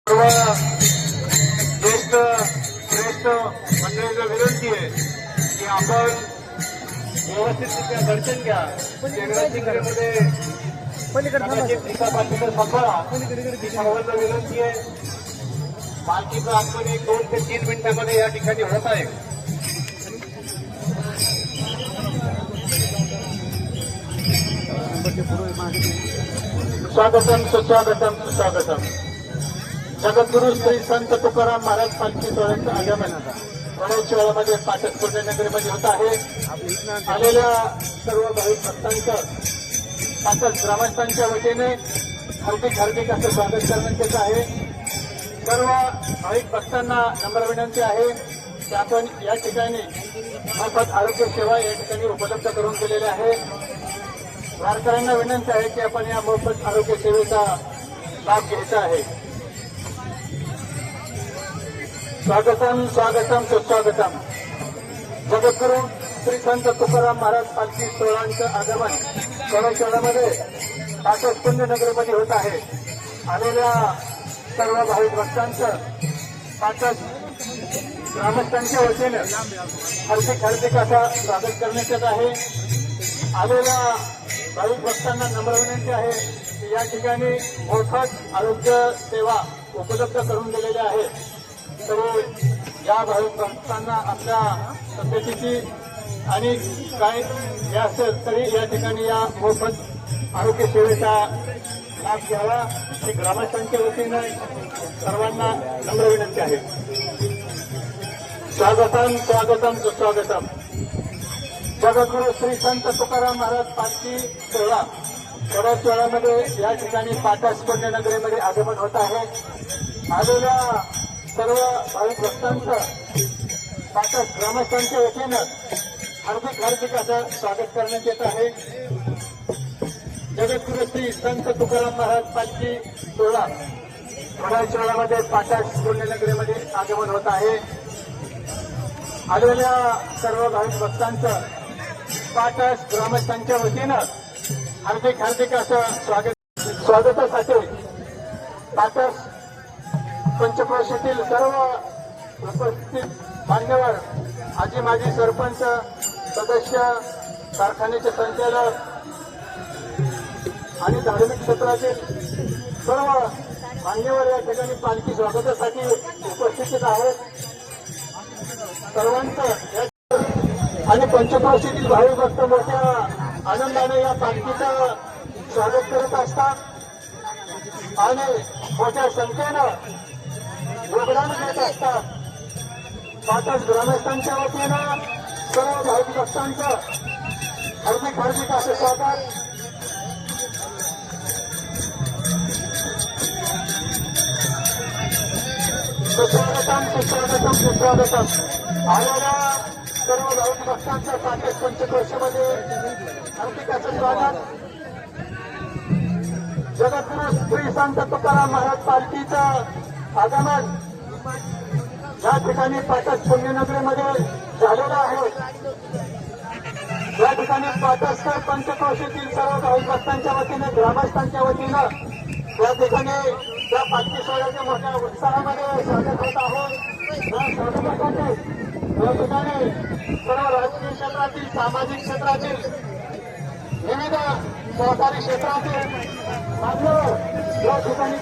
ज्येष्ठ श्रेष्ठ मंडळीला विनंती आहे की आपण व्यवस्थितरित्या दर्शन घ्या. मध्ये सांभाळा सर्वांना विनंती आहे. पालखीचं आगमन 2 ते 3 मिनिटांमध्ये या ठिकाणी होत आहे. स्वागतम सुस्वागतम सुस्वागतम. जगद्गुरु श्री संत तुकाराम महाराज पालखी सोहळ्याचं आगमन वडोदरामध्ये पाटस पुण्यनगरीमध्ये होत आहे. आलेल्या सर्व भाविक भक्तांचं पाटस ग्रामस्थांच्या वतीने हार्दिक हार्दिक असं स्वागत करण्यात येत आहे. सर्व भाविक भक्तांना नम्र विनंती आहे की आपण या ठिकाणी मोफत आरोग्य सेवा या ठिकाणी उपलब्ध करून दिलेली आहे. वारकऱ्यांना विनंती आहे की आपण या मोफत आरोग्य सेवेचा लाभ घ्यायचा आहे. स्वागतम स्वागतम सुस्वागतम. जगद्गुरु श्री संत तुकाराम महाराज पालखी सोहळ्याचं आगमन वडोदरामध्ये पाटस पुण्यनगरीमध्ये होत आहे. आलेल्या सर्व भाविक भक्तांचं पाटस ग्रामस्थांच्या वतीनं हार्दिक हार्दिक असा स्वागत करण्यात येत आहे. आलेल्या भाविक भक्तांना नम्र विनंती आहे की या ठिकाणी मोफत आरोग्य सेवा उपलब्ध करून दिलेल्या आहे. तरी या भाविक भक्तांना आपल्या तब्येतीची आणि काय हे असेल तरी या ठिकाणी या मोफत आरोग्य सेवेचा लाभ घ्यावा ही ग्रामस्थांच्या वतीनं सर्वांना नम्र विनंती आहे. स्वागतम स्वागतम सुस्वागतम. जगद्गुरु श्री संत तुकाराम महाराज पालखी सोहळा वडोदरामध्ये या ठिकाणी पाटस पुण्यनगरीमध्ये आगमन होत आहे. आलेल्या सर्व भाविक भक्तांचं पाटस ग्रामस्थांच्या वतीनं हार्दिक हार्दिक असं स्वागत करण्यात येत आहे. जगद्गुरु श्री संत तुकाराम महाराज पालखी सोहळा वडोदरामध्ये पाटस पुण्यनगरीमध्ये आगमन होत आहे. आलेल्या सर्व भाविक भक्तांचं पाटस ग्रामस्थांच्या वतीनं हार्दिक हार्दिक असं स्वागतासाठी पाटस पंचक्रोशीतील सर्व उपस्थित मान्यवर, आजी माजी सरपंच, सदस्य, कारखान्याचे संचालक आणि धार्मिक क्षेत्रातील सर्व मान्यवर या ठिकाणी पालखी स्वागतासाठी उपस्थित आहेत. सर्वांचं आणि पंचक्रोशीतील भाविक भक्त मोठ्या आनंदाने या पालखीचं स्वागत करत असतात आणि मोठ्या संख्येनं योगदान देत असतात. पाटस ग्रामस्थांच्या वतीनं सर्व भाविक भक्तांचं हार्दिक हार्दिक असं स्वागत. सुस्वागतम सुस्वागतम सुस्वागतम. आलेल्या सर्व भाविक भक्तांचं पाटस पंचक्रोशीमध्ये हार्दिक असं स्वागत. जगद्गुरु श्री संत तुकाराम महाराज पालखीचं आगमन या ठिकाणी पाटस पुण्यनगरीमध्ये झालेलं आहे. या ठिकाणी पाटस पंचक्रोशीतील सर्व भाविक भक्तांच्या वतीने ग्रामस्थांच्या वतीनं या ठिकाणी या पालखी सोहळ्याच्या मोठ्या उत्साहामध्ये स्वागत होत आहे. या स्वागतासाठी या ठिकाणी सर्व राजकीय क्षेत्रातील, सामाजिक क्षेत्रातील, विविध सहकारी क्षेत्रातील मान्यवर या ठिकाणी